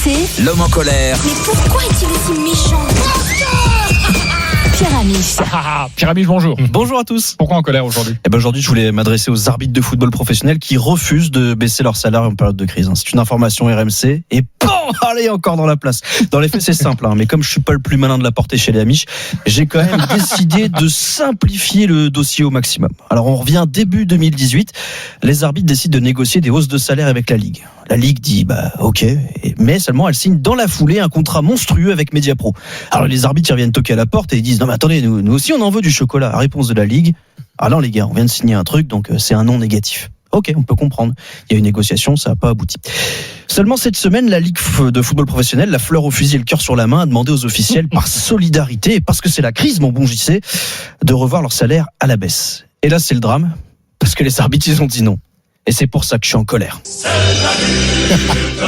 RMC, l'homme en colère. Mais pourquoi est-il aussi méchant? Pierre Amiche. Pierre Amiche, bonjour. Bonjour à tous. Pourquoi en colère aujourd'hui ? Aujourd'hui, je voulais m'adresser aux arbitres de football professionnel qui refusent de baisser leur salaire en période de crise. C'est une information RMC et allez, encore dans la place. Dans les faits, c'est simple, mais comme je suis pas le plus malin de la porter chez les Amish, j'ai quand même décidé de simplifier le dossier au maximum. Alors, on revient début 2018. Les arbitres décident de négocier des hausses de salaire avec la Ligue. La Ligue dit, ok, mais seulement elle signe dans la foulée un contrat monstrueux avec Mediapro. Alors, les arbitres ils reviennent toquer à la porte et ils disent, non mais attendez, nous aussi on en veut du chocolat. Réponse de la Ligue, non les gars, on vient de signer un truc, donc c'est un non négatif. Ok, on peut comprendre. Il y a une négociation, ça n'a pas abouti. Seulement cette semaine, la Ligue de football professionnel, la fleur au fusil et le cœur sur la main, a demandé aux officiels, par solidarité et parce que c'est la crise, mon bon JC, de revoir leur salaire à la baisse. Et là, c'est le drame, parce que les arbitres, ils ont dit non. Et c'est pour ça que je suis en colère.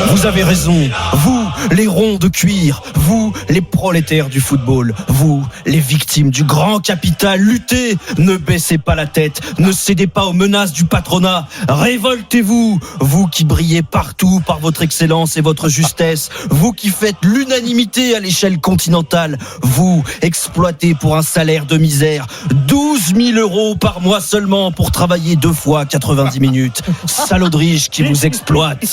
Vous avez raison, vous, les ronds de cuir, vous, les prolétaires du football, vous, les victimes du grand capital, luttez, ne baissez pas la tête, ne cédez pas aux menaces du patronat, révoltez-vous, vous qui brillez partout par votre excellence et votre justesse, vous qui faites l'unanimité à l'échelle continentale, vous, exploités pour un salaire de misère, 12 000 € par mois seulement pour travailler 2 fois 90 minutes. Salaudrige qui vous exploite.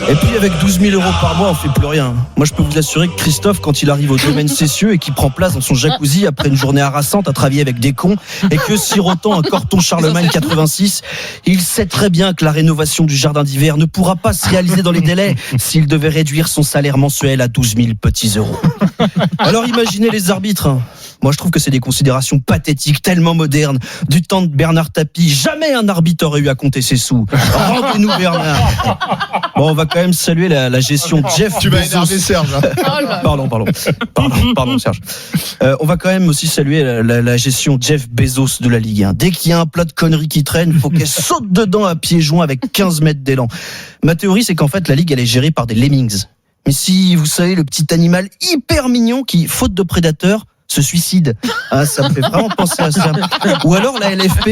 Et puis avec 12 000 € par mois, on fait plus rien. Moi, je peux vous assurer que Christophe, quand il arrive au domaine Cessieux et qu'il prend place dans son jacuzzi après une journée harassante à travailler avec des cons et que sirotant un Corton Charlemagne 86, il sait très bien que la rénovation du jardin d'hiver ne pourra pas se réaliser dans les délais s'il devait réduire son salaire mensuel à 12 000 petits euros. Alors imaginez les arbitres. Moi, je trouve que c'est des considérations pathétiques, tellement modernes. Du temps de Bernard Tapie, jamais un arbitre aurait eu à compter ses sous. Rendez-nous Bernard. Bon, on va quand même saluer la gestion Jeff Bezos. Tu vas énerver Serge. Pardon Serge. On va quand même aussi saluer la gestion Jeff Bezos de la Ligue 1. Dès qu'il y a un plat de conneries qui traîne, il faut qu'elle saute dedans à pieds joints avec 15 mètres d'élan. Ma théorie, c'est qu'en fait, la Ligue, elle est gérée par des lemmings. Mais si, vous savez, le petit animal hyper mignon qui, faute de prédateurs, se suicide. Ça me fait vraiment penser à ça. Ou alors la LFP,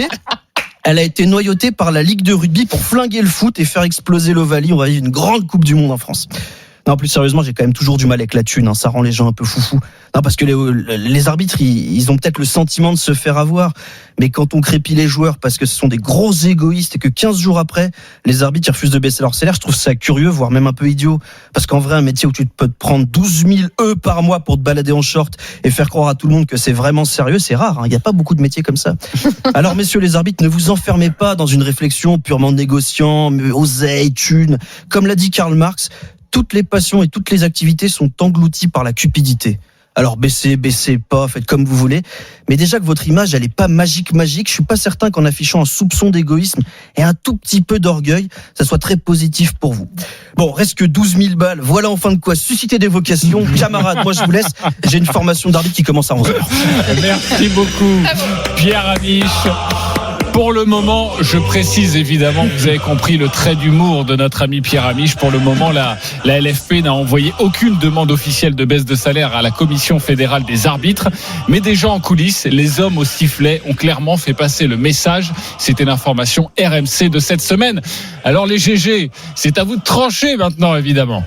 elle a été noyautée par la Ligue de rugby pour flinguer le foot et faire exploser l'Ovalie. On va vivre une grande Coupe du Monde en France. Non, plus sérieusement, j'ai quand même toujours du mal avec la thune. Ça rend les gens un peu foufous. Non, parce que les arbitres, ils ont peut-être le sentiment de se faire avoir. Mais quand on crépit les joueurs parce que ce sont des gros égoïstes et que 15 jours après, les arbitres ils refusent de baisser leur salaire, je trouve ça curieux, voire même un peu idiot. Parce qu'en vrai, un métier où tu peux te prendre 12 000 € par mois pour te balader en short et faire croire à tout le monde que c'est vraiment sérieux, c'est rare. Il n'y a pas beaucoup de métiers comme ça. Alors, messieurs les arbitres, ne vous enfermez pas dans une réflexion purement négociant, oseille, thune. Comme l'a dit Karl Marx, toutes les passions et toutes les activités sont englouties par la cupidité. Alors baissez pas, faites comme vous voulez. Mais déjà que votre image, elle est pas magique. Je suis pas certain qu'en affichant un soupçon d'égoïsme et un tout petit peu d'orgueil, ça soit très positif pour vous. Bon, reste que 12 000 balles. Voilà enfin de quoi susciter des vocations. Camarades, moi je vous laisse. J'ai une formation d'arbitre qui commence à 11h. Merci beaucoup, Pierre Amiche. Pour le moment, je précise évidemment, vous avez compris le trait d'humour de notre ami Pierre Amiche. Pour le moment, la LFP n'a envoyé aucune demande officielle de baisse de salaire à la Commission fédérale des arbitres. Mais déjà en coulisses, les hommes au sifflet ont clairement fait passer le message. C'était l'information RMC de cette semaine. Alors les GG, c'est à vous de trancher maintenant évidemment.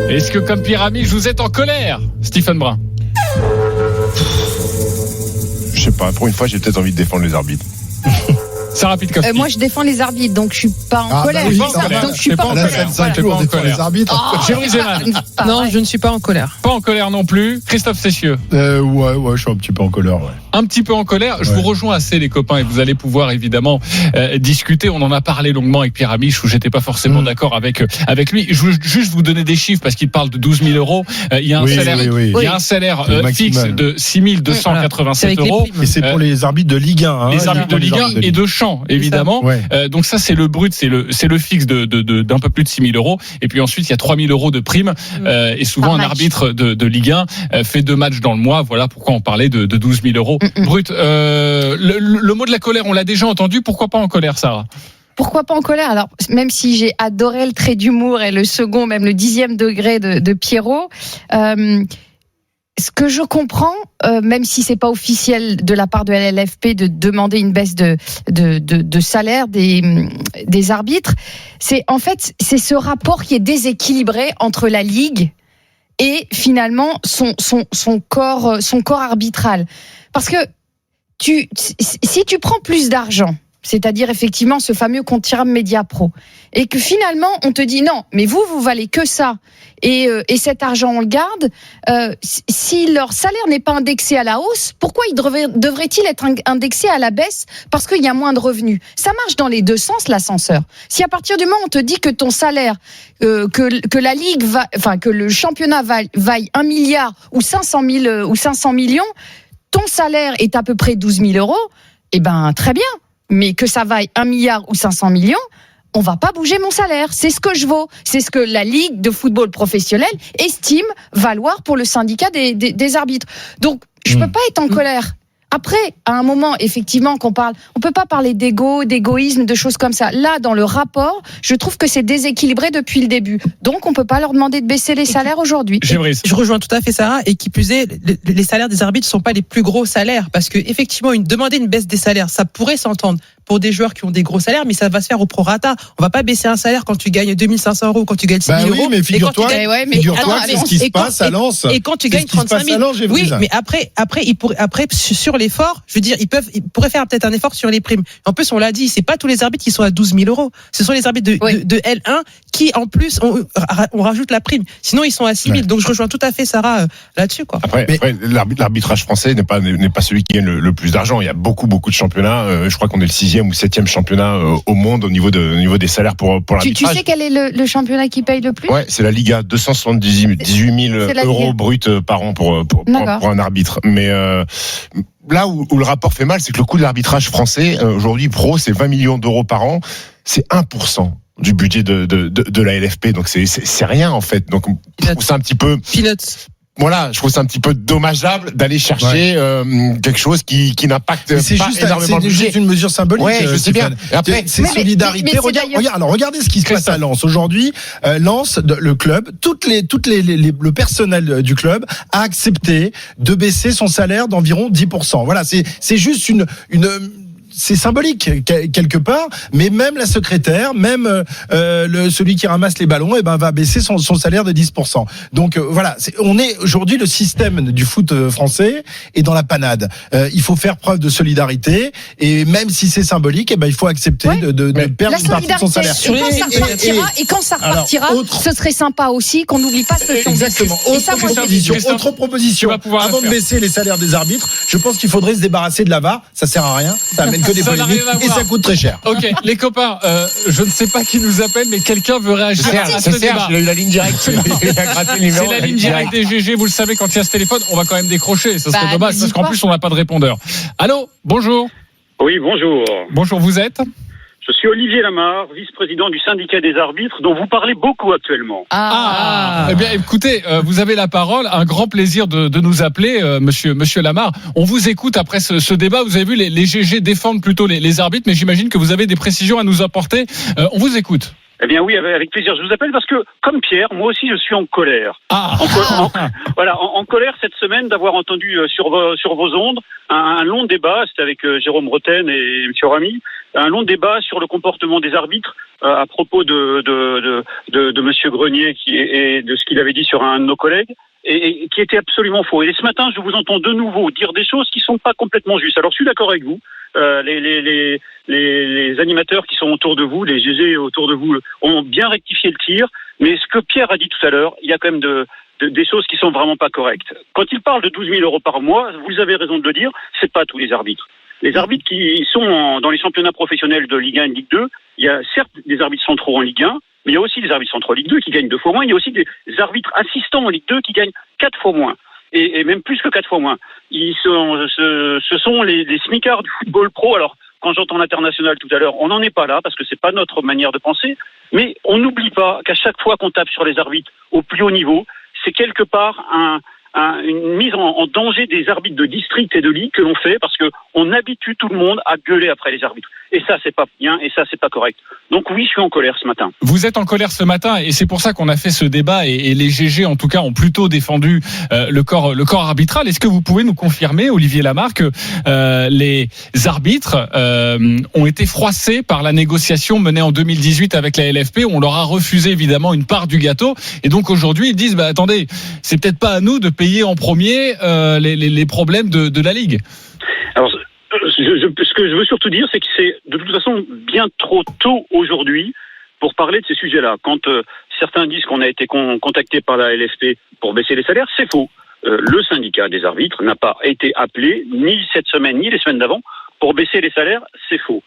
Est-ce que comme Pierre Amiche, vous êtes en colère, Stephen Brun? Je sais pas, pour une fois, j'ai peut-être envie de défendre les arbitres. Sarah Pitkowski. Moi, je défends les arbitres, donc je suis pas en colère. oui, donc je suis pas en La colère. scène 5 jours, on défend les arbitres. Géry Zeman. Non, je ne suis pas en colère. Pas en colère non plus. Christophe Cessieux. Ouais, je suis un petit peu en colère, ouais. Un petit peu en colère. Je vous rejoins assez, les copains, et vous allez pouvoir évidemment discuter. On en a parlé longuement avec Pierre Amiche, où j'étais pas forcément d'accord avec lui. Je veux juste vous donner des chiffres parce qu'il parle de 12 000 €. Il y a un salaire, il y a un salaire fixe de 6 287 €. Et c'est pour les arbitres de Ligue 1. Les arbitres de Ligue 1 et de champ, évidemment. Donc ça, c'est le brut, c'est le fixe d'un peu plus de 6 000 €. Et puis ensuite, il y a 3 000 € de prime. Et souvent, un arbitre de Ligue 1 fait 2 matchs dans le mois. Voilà pourquoi on parlait de 12 000 € brut. Le mot de la colère, on l'a déjà entendu. Pourquoi pas en colère, Sarah? Pourquoi pas en colère? Alors, même si j'ai adoré le trait d'humour et le second, même le 10e degré de Pierrot, ce que je comprends, même si c'est pas officiel de la part de la LFP de demander une baisse de salaire des arbitres, c'est ce rapport qui est déséquilibré entre la Ligue et finalement son corps arbitral. Parce que si tu prends plus d'argent, c'est-à-dire effectivement ce fameux compte Tirame Média Pro, et que finalement on te dit non, mais vous valez que ça, et cet argent on le garde, si leur salaire n'est pas indexé à la hausse, pourquoi devrait-il être indexé à la baisse parce qu'il y a moins de revenus? Ça marche dans les deux sens, l'ascenseur. Si à partir du moment où on te dit que ton salaire, que la Ligue que le championnat vaille 1 milliard ou 500 millions, ton salaire est à peu près 12 000 euros, eh ben très bien. Mais que ça vaille 1 milliard ou 500 millions, on va pas bouger mon salaire. C'est ce que je vaux. C'est ce que la Ligue de football professionnel estime valoir pour le syndicat des arbitres. Donc, je peux pas être en colère. Après, à un moment, effectivement, on peut pas parler d'égoïsme, de choses comme ça. Là, dans le rapport, je trouve que c'est déséquilibré depuis le début. Donc, on peut pas leur demander de baisser les salaires aujourd'hui. Je rejoins tout à fait Sarah, et qui plus est, les salaires des arbitres sont pas les plus gros salaires, parce que effectivement, demander une baisse des salaires, ça pourrait s'entendre pour des joueurs qui ont des gros salaires, mais ça va se faire au prorata. On va pas baisser un salaire quand tu gagnes 2500 euros, quand tu gagnes 6 000 euros. Oui, mais figure-toi que c'est ce qui se passe à Lens. Et quand tu gagnes 35 000. Oui, mais après, sur l'effort, je veux dire, ils pourraient faire peut-être un effort sur les primes. En plus, on l'a dit, c'est pas tous les arbitres qui sont à 12 000 euros. Ce sont les arbitres de L1 qui, en plus, on rajoute la prime. Sinon, ils sont à 6 000. Ouais. Donc, je rejoins tout à fait Sarah là-dessus, quoi. Après, l'arbitrage français n'est pas celui qui gagne le plus d'argent. Il y a beaucoup de championnats. Je crois qu'on est le 6e ou 7e championnat au monde au niveau des salaires pour l'arbitrage. Tu sais quel est le championnat qui paye le plus? Ouais, c'est la Liga, 278 000 euros bruts par an pour un arbitre. Mais là où le rapport fait mal, c'est que le coût de l'arbitrage français aujourd'hui pro, c'est 20 millions d'euros par an, c'est 1% du budget de la LFP, donc c'est rien en fait. Donc je trouve ça un petit peu Voilà, je trouve ça un petit peu dommageable d'aller chercher quelque chose qui n'impacte pas énormément le budget. C'est juste une mesure symbolique. Ouais, je sais bien. Après, c'est solidarité. Regardez ce qui se passe à Lens aujourd'hui. Lens, le club, le personnel du club a accepté de baisser son salaire d'environ 10%. Voilà, c'est juste une c'est symbolique quelque part, mais même la secrétaire, même celui qui ramasse les ballons, va baisser son salaire de 10%. Donc voilà, on est aujourd'hui, le système du foot français est dans la panade. Il faut faire preuve de solidarité, et même si c'est symbolique, il faut accepter de perdre une partie de son salaire. Et quand ça repartira, ce serait sympa aussi qu'on n'oublie pas ce temps. Exactement. Autre proposition. Avant de baisser les salaires des arbitres, je pense qu'il faudrait se débarrasser de la VAR. Ça sert à rien. Ça amène que des polémiques et ça coûte très cher. Ok, les copains, je ne sais pas qui nous appelle, mais quelqu'un veut réagir à ce débat. Il a eu la ligne directe. C'est la ligne directe des GG, vous le savez, quand il y a ce téléphone, on va quand même décrocher. Ça serait dommage parce qu'en plus on n'a pas de répondeur. Allô, bonjour. Oui, bonjour. Bonjour, vous êtes ? Je suis Olivier Lamar, vice-président du syndicat des arbitres, dont vous parlez beaucoup actuellement. Eh bien, écoutez, vous avez la parole. Un grand plaisir de nous appeler, monsieur Lamar. On vous écoute après ce débat. Vous avez vu, les GG défendent plutôt les arbitres, mais j'imagine que vous avez des précisions à nous apporter. On vous écoute. Eh bien oui, avec plaisir. Je vous appelle parce que, comme Pierre, moi aussi je suis en colère. En colère cette semaine d'avoir entendu sur vos ondes un long débat, c'était avec Jérôme Roten et M. Ramy, un long débat sur le comportement des arbitres à propos de M. Grenier et de ce qu'il avait dit sur un de nos collègues. Et qui était absolument faux. Et ce matin, je vous entends de nouveau dire des choses qui sont pas complètement justes. Alors, je suis d'accord avec vous. Les animateurs qui sont autour de vous, les GG autour de vous, ont bien rectifié le tir. Mais ce que Pierre a dit tout à l'heure, il y a quand même des choses qui sont vraiment pas correctes. Quand il parle de 12 000 euros par mois, vous avez raison de le dire, c'est pas tous les arbitres. Les arbitres qui sont dans les championnats professionnels de Ligue 1 et Ligue 2, il y a certes des arbitres centraux en Ligue 1, mais il y a aussi des arbitres centraux en Ligue 2 qui gagnent 2 fois moins. Il y a aussi des arbitres assistants en Ligue 2 qui gagnent 4 fois moins. Et même plus que 4 fois moins. Ce sont les smicards du football pro. Alors, quand j'entends l'international tout à l'heure, on n'en est pas là parce que c'est pas notre manière de penser. Mais on n'oublie pas qu'à chaque fois qu'on tape sur les arbitres au plus haut niveau, c'est quelque part une mise en danger des arbitres de district et de ligue que l'on fait parce que on habitue tout le monde à gueuler après les arbitres. Et ça, c'est pas bien, et ça, c'est pas correct. Donc oui, je suis en colère ce matin. Vous êtes en colère ce matin, et c'est pour ça qu'on a fait ce débat, et les GG, en tout cas, ont plutôt défendu le corps arbitral. Est-ce que vous pouvez nous confirmer, Olivier Lamarre, que les arbitres ont été froissés par la négociation menée en 2018 avec la LFP, où on leur a refusé évidemment une part du gâteau, et donc aujourd'hui ils disent attendez, c'est peut-être pas à nous de payer en premier les problèmes de la Ligue. Alors, ce que je veux surtout dire, c'est que c'est de toute façon bien trop tôt aujourd'hui pour parler de ces sujets-là. Quand certains disent qu'on a été contacté par la LFP pour baisser les salaires, c'est faux. Le syndicat des arbitres n'a pas été appelé, ni cette semaine, ni les semaines d'avant, pour baisser les salaires, c'est faux.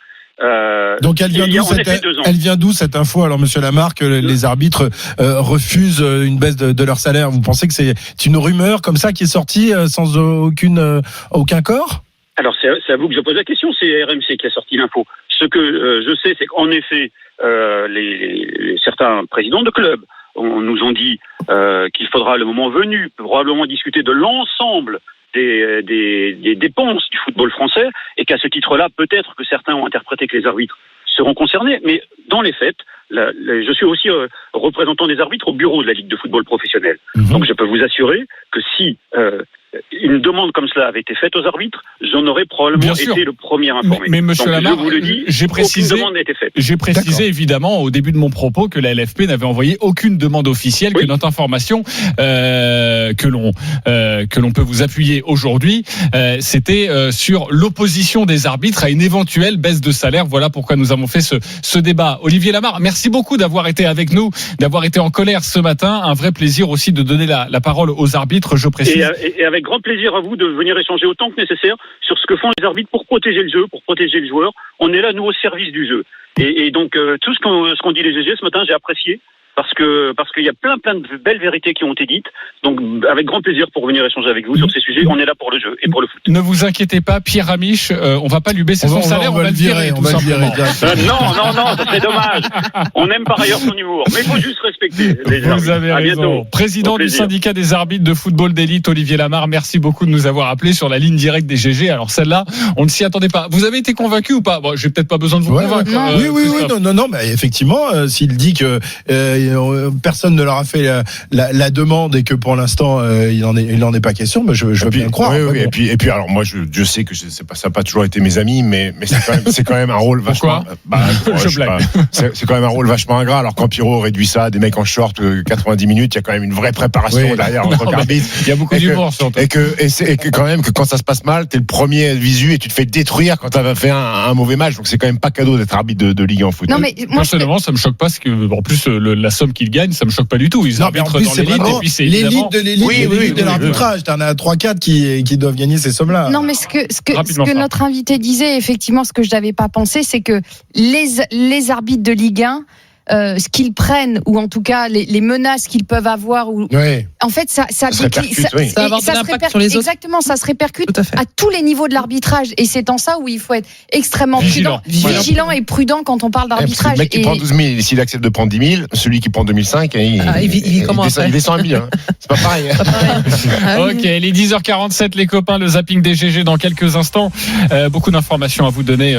Donc elle vient d'où cette info, alors monsieur Lamarre, que les arbitres refusent une baisse de leur salaire? Vous pensez que c'est une rumeur comme ça qui est sortie sans aucun corps? Alors c'est à vous que je pose la question, c'est RMC qui a sorti l'info. Ce que je sais, c'est qu'en effet certains présidents de clubs nous ont dit qu'il faudra le moment venu probablement discuter de l'ensemble des dépenses du football français, et qu'à ce titre-là, peut-être que certains ont interprété que les arbitres seront concernés, mais dans les faits, je suis aussi représentant des arbitres au bureau de la Ligue de football professionnel. Donc je peux vous assurer que si une demande comme cela avait été faite aux arbitres, j'en aurais probablement été le premier informé. Mais monsieur Lamarre, je vous le dis, aucune demande n'a été faite. J'ai précisé évidemment au début de mon propos que la LFP n'avait envoyé aucune demande officielle, que notre information que l'on peut vous appuyer aujourd'hui, c'était sur l'opposition des arbitres à une éventuelle baisse de salaire. Voilà pourquoi nous avons fait ce débat. Olivier Lamarre, merci beaucoup d'avoir été avec nous, d'avoir été en colère ce matin. Un vrai plaisir aussi de donner la parole aux arbitres, je précise. Et avec grand plaisir à vous de venir échanger autant que nécessaire sur ce que font les arbitres pour protéger le jeu, pour protéger les joueurs. On est là, nous, au service du jeu. Et donc, tout ce qu'on dit les GG ce matin, j'ai apprécié. Parce qu'il y a plein de belles vérités qui ont été dites. Donc, avec grand plaisir pour venir échanger avec vous sur ces sujets. On est là pour le jeu et pour le foot. Ne vous inquiétez pas, Pierre Amiche, on va pas lui baisser son salaire, on va le virer. Non, ça serait dommage. On aime par ailleurs son humour, mais il faut juste respecter les arbitres. Vous avez raison. Président du syndicat des arbitres de football d'élite, Olivier Lamarre, merci beaucoup de nous avoir appelés sur la ligne directe des GG. Alors celle-là, on ne s'y attendait pas. Vous avez été convaincu ou pas? Bon, j'ai peut-être pas besoin de vous convaincre. Oui, non, mais effectivement, s'il dit que personne ne leur a fait la demande et que pour l'instant il en est pas question, mais je veux bien le croire. Oui, et puis alors moi je sais que ça n'a pas toujours été mes amis, mais c'est quand même un rôle vachement. C'est quand même un rôle vachement ingrat. Alors quand Pierrot réduit ça à des mecs en short 90 minutes, il y a quand même une vraie préparation derrière en tant qu'arbitre. Il y a beaucoup d'humour surtout. Et que quand même que quand ça se passe mal, t'es le premier à visu et tu te fais détruire quand t'as fait un mauvais match. Donc c'est quand même pas cadeau d'être arbitre de Ligue en foot. Non, mais personnellement, ça me choque pas, parce que en plus la somme qu'ils gagnent, ça me choque pas du tout. Ils arbitrent dans l'élite, et puis c'est l'élite de l'arbitrage. T'en as 3-4 qui doivent gagner ces sommes-là. Non, mais ce que notre invité disait, effectivement, ce que je n'avais pas pensé, c'est que les arbitres de Ligue 1, ce qu'ils prennent, ou en tout cas les menaces qu'ils peuvent avoir, en fait ça va avoir de l'impact sur les autres. Exactement, ça se répercute à tous les niveaux de l'arbitrage, et c'est en ça où il faut être extrêmement vigilant et prudent quand on parle d'arbitrage. Le mec qui prend 12 000, s'il accepte de prendre 10 000, celui qui prend 2005, il descend à 1000. C'est pas pareil. Ok, les 10h47, les copains, le zapping des GG dans quelques instants. Beaucoup d'informations à vous donner